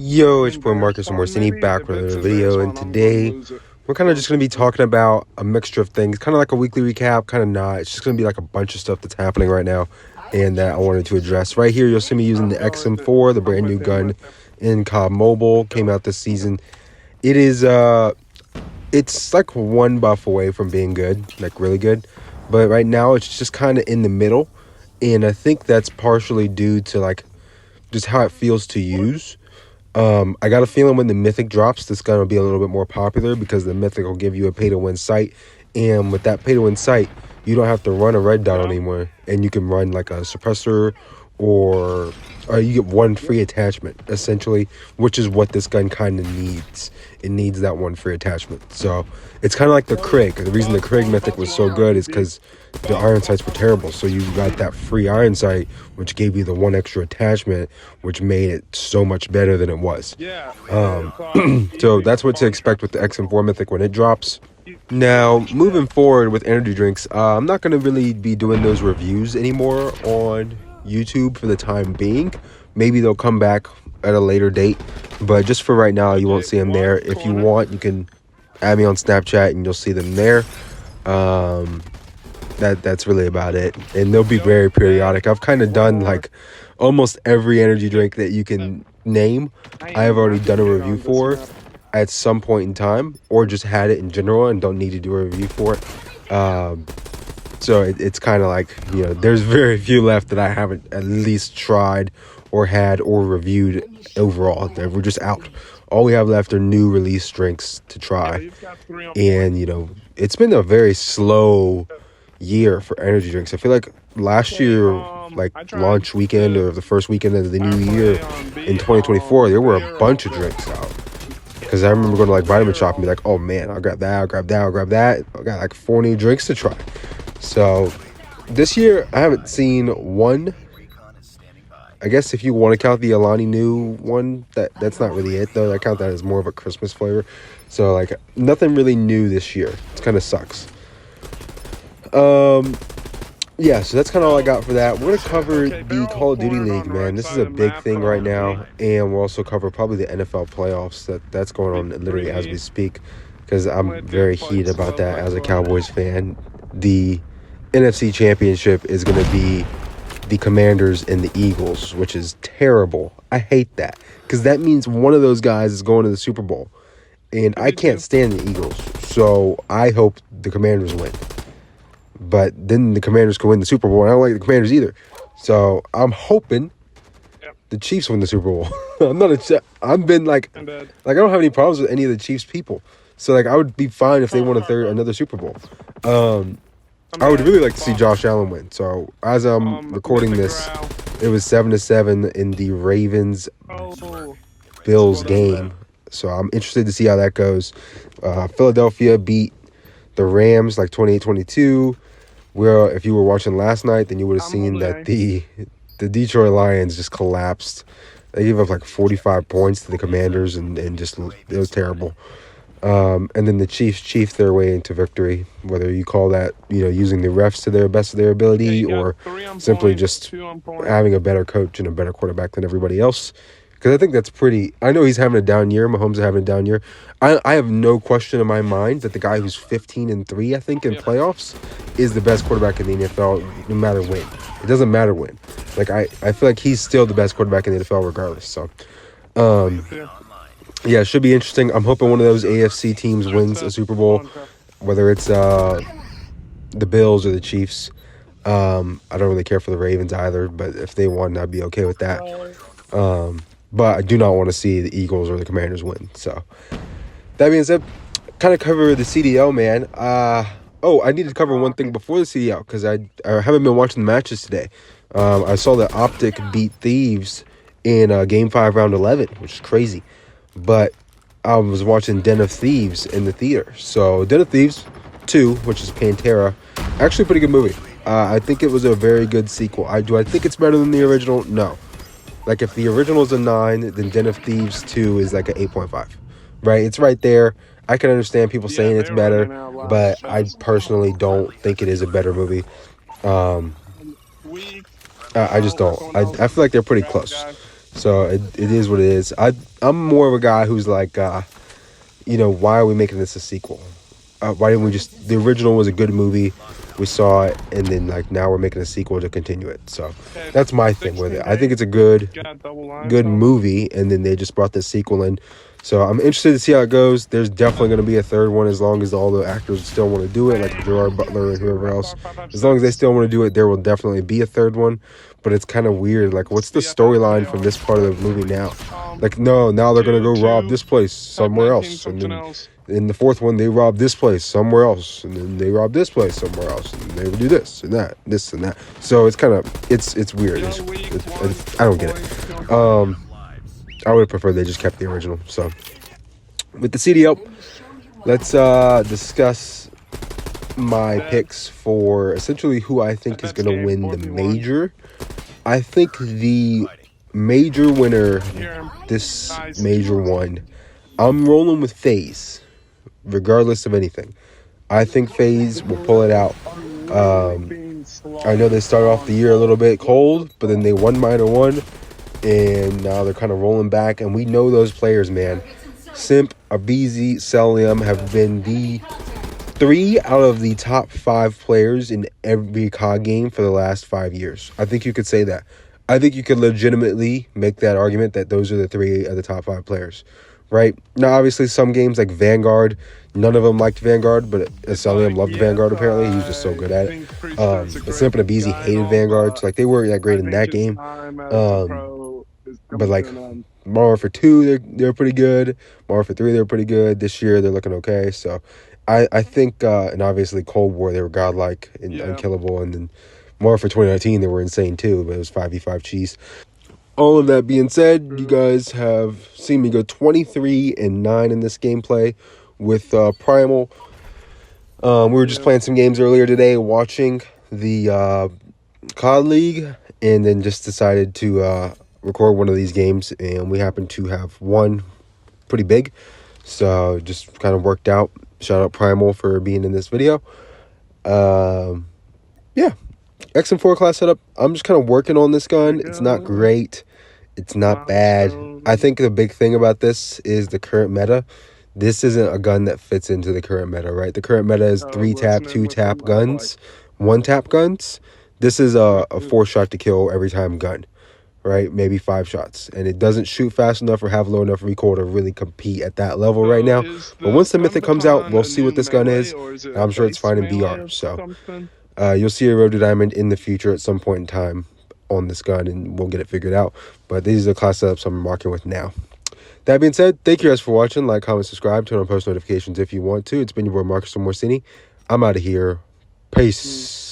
Yo, it's boy Marcus and Morsini back with another video, and today we're kind of just going to be talking about a mixture of things, kind of like a weekly recap, kind of not. It's just going to be like a bunch of stuff that's happening right now and that I wanted to address. Right here, you'll see me using the XM4, the brand new gun in CoD Mobile, came out this season. It is, it's like one buff away from being good, like really good, but right now it's just kind of in the middle, and I think that's partially due to like just how it feels to use. I got a feeling when the Mythic drops, this gun will be a little bit more popular because the Mythic will give you a pay-to-win sight. And with that pay-to-win sight, you don't have to run a red dot anymore. And you can run like a suppressor or you get one free attachment, essentially, which is what this gun kind of needs. It needs that one free attachment. So it's kind of like the Krig. The reason the Krig Mythic was so good is because the iron sights were terrible. So you got that free iron sight, which gave you the one extra attachment, which made it so much better than it was. So that's what to expect with the XM4 Mythic when it drops. Now, moving forward with energy drinks, I'm not going to really be doing those reviews anymore on YouTube for the time being. Maybe they'll come back at a later date, but just for right now, you won't see them there. If you want, you can add me on Snapchat and you'll see them there. That's really about it, and they'll be very periodic. I've kind of done like almost every energy drink that you can name. I have already done a review for at some point in time, or just had it in general and don't need to do a review for it. So it's kind of like, you know, there's very few left that I haven't at least tried or had or reviewed overall. We're just out. All we have left are new release drinks to try. And, you know, it's been a very slow year for energy drinks. I feel like last year, like launch weekend or the first weekend of the new year in 2024, there were a bunch of drinks out. Because I remember going to like Vitamin Shop and be like, oh man, I'll grab that, I'll grab that, I'll grab that. I got like 4 new drinks to try. So this year I haven't seen one. I guess if you want to count the Alani new one, that's not really it though. I count that as more of a Christmas flavor. So like nothing really new this year. It kind of sucks. Yeah, so that's kind of all I got for that. We're going to cover the Call of Duty League, man. This is a big thing right now. And we'll also cover probably the NFL playoffs. That's going on literally as we speak. Because I'm very heated about that as a Cowboys fan. The NFC Championship is going to be the Commanders and the Eagles, which is terrible. I hate that. Because that means one of those guys is going to the Super Bowl. And I can't stand the Eagles. So I hope the Commanders win. But then the Commanders can win the Super Bowl. And I don't like the Commanders either. So I'm hoping the Chiefs win the Super Bowl. I've been like I don't have any problems with any of the Chiefs people. So like I would be fine if they won another Super Bowl. I would really like to see Josh Allen win. So as I'm recording this, it was 7-7 in the Ravens Bills game. So I'm interested to see how that goes. Philadelphia beat the Rams like 28-22. Where if you were watching last night, then you would have seen that the Detroit Lions just collapsed. They gave up like 45 points to the Commanders, and just it was terrible. And then the Chiefs chiefed their way into victory. Whether you call that, you know, using the refs to their best of their ability, or simply just having a better coach and a better quarterback than everybody else. Because I think that's pretty... I know he's having a down year. Mahomes is having a down year. I have no question in my mind that the guy who's 15-3, I think, in playoffs is the best quarterback in the NFL, no matter when. It doesn't matter when. Like, I feel like he's still the best quarterback in the NFL regardless. So, yeah, it should be interesting. I'm hoping one of those AFC teams wins a Super Bowl, whether it's the Bills or the Chiefs. I don't really care for the Ravens either, but if they won, I'd be okay with that. But I do not want to see the Eagles or the Commanders win. So, that being said, kind of cover the CDL, man. I need to cover one thing before the CDL because I haven't been watching the matches today. I saw that Optic beat Thieves in Game 5, Round 11, which is crazy. But I was watching Den of Thieves in the theater. So, Den of Thieves 2, which is Pantera, actually a pretty good movie. I think it was a very good sequel. Do I think it's better than the original? No. Like, if the original is a 9, then Den of Thieves 2 is like an 8.5. Right? It's right there. I can understand people saying it's better, but I personally don't think it is a better movie. I just don't. I feel like they're pretty close. So it is what it is. I'm more of a guy who's like, why are we making this a sequel? Why didn't we just? The original was a good movie. We saw it, and then like now we're making a sequel to continue it. So that's my thing with it. I think it's a good movie, and then they just brought the sequel in. So I'm interested to see how it goes. There's definitely going to be a third one as long as all the actors still want to do it, like Gerard Butler and whoever else. As long as they still want to do it, there will definitely be a third one. But it's kind of weird. Like, what's the storyline from this part of the movie now? Like, no, now they're going to go rob this place somewhere else, and then in the fourth one they rob this place somewhere else, and then they rob this place somewhere else, and they do this and that, this and that. So it's kind of it's weird. I don't get it. I would have preferred they just kept the original. So with the CDL, let's discuss my picks for essentially who I think is going to win the major. I think the major winner, this major one, I'm rolling with FaZe, regardless of anything. I think FaZe will pull it out. I know they started off the year a little bit cold, but then they won Minor 1, and now they're kind of rolling back. And we know those players, man. Simp, Abizi, Celium have been the 3 out of the top 5 players in every CoD game for the last 5 years. I think you could say that. I think you could legitimately make that argument that those are the 3 of the top 5 players, right? Now, obviously, some games like Vanguard, none of them liked Vanguard, but Celium loved Vanguard apparently. He was just so good at it. But Simp and Abizi hated Vanguard, so like they weren't that great in that game. But like Modern Warfare 2, they're pretty good. Modern Warfare 3, they're pretty good. This year, they're looking okay. So I think, and obviously Cold War, they were godlike and unkillable. And then Modern Warfare 2019, they were insane too, but it was 5v5 cheese. All of that being said, you guys have seen me go 23-9 in this gameplay with Primal. We were just playing some games earlier today, watching the COD League, and then just decided to record one of these games, and we happened to have one pretty big, so just kind of worked out. Shout out Primal for being in this video. Yeah, XM4 class setup. I'm just kind of working on this gun. It's not great. It's not bad. I think the big thing about this is the current meta. This isn't a gun that fits into the current meta, right? The current meta is 3-tap, 2-tap guns, 1-tap guns. This is a 4-shot to kill every time gun, right? Maybe 5 shots. And it doesn't shoot fast enough or have low enough recoil to really compete at that level right now. But once the Mythic comes out, we'll see what this gun is. I'm sure it's fine in VR. So you'll see a Road to Diamond in the future at some point in time on this gun, and we'll get it figured out. But these are the class setups I'm rocking with now. That being said, thank you guys for watching. Like, comment, subscribe, turn on post notifications if you want to. It's been your boy Marcus Morsini. I'm out of here. Peace.